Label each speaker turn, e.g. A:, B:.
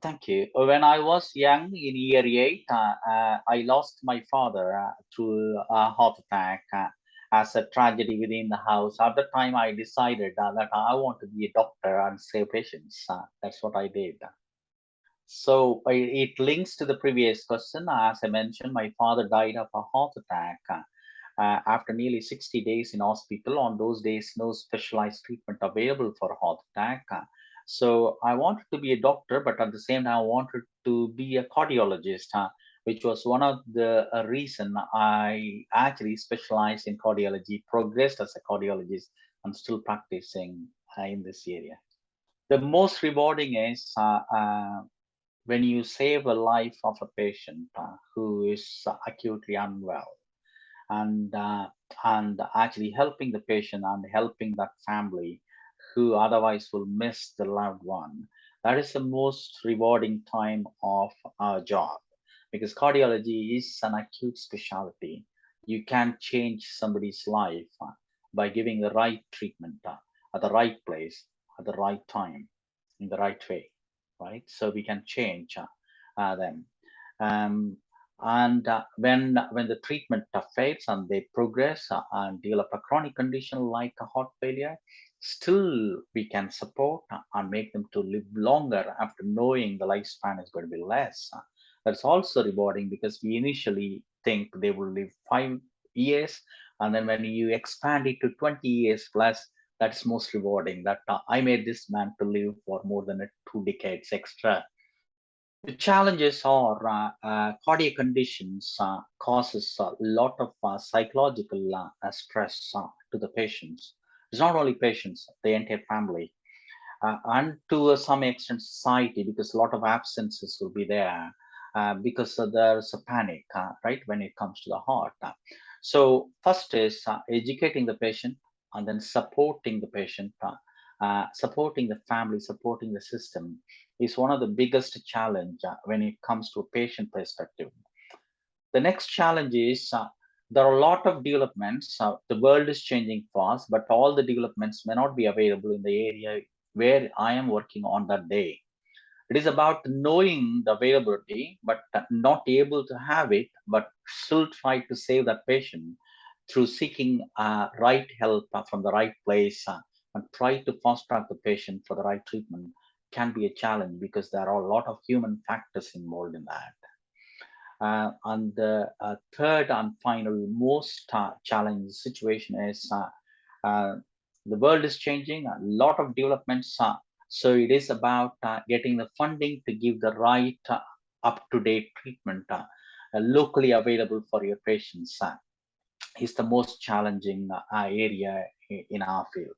A: Thank you. When I was young, in year eight, I lost my father through a heart attack as a tragedy within the house. At the time, I decided that I want to be a doctor and save patients. That's what I did. So it links to the previous question. As I mentioned, my father died of a heart attack after nearly 60 days in hospital. On those days, no specialized treatment available for heart attack. So I wanted to be a doctor, but at the same time, I wanted to be a cardiologist, which was one of the reason I actually specialized in cardiology, progressed as a cardiologist, and still practicing in this area. The most rewarding is when you save a life of a patient who is acutely unwell, and actually helping the patient and helping that family who otherwise will miss the loved one. That is the most rewarding time of our job, because cardiology is an acute specialty. You can change somebody's life by giving the right treatment at the right place at the right time in the right way, right? So we can change them. Um, and when the treatment fails and they progress and develop a chronic condition like a heart failure, still we can support and make them to live longer after knowing the lifespan is going to be less. That's also rewarding because we initially think they will live 5 years, and then when you expand it to 20 years plus, that's most rewarding. That I made this man to live for more than 2 decades extra. The challenges are cardiac conditions causes a lot of psychological stress to the patients. It's not only patients, the entire family, and to some extent society, because a lot of absences will be there because there's a panic, right, when it comes to the heart. So first is educating the patient, and then supporting the patient, supporting the family, supporting the system is one of the biggest challenge when it comes to a patient perspective. The next challenge is there are a lot of developments. The world is changing fast, but all the developments may not be available in the area where I am working on that day. It is about knowing the availability, but not able to have it, but still try to save that patient through seeking right help from the right place and try to fast track the patient for the right treatment can be a challenge because there are a lot of human factors involved in that. And the third and final most challenging situation is uh, the world is changing, a lot of developments. So it is about getting the funding to give the right up-to-date treatment locally available for your patients is the most challenging area in our field.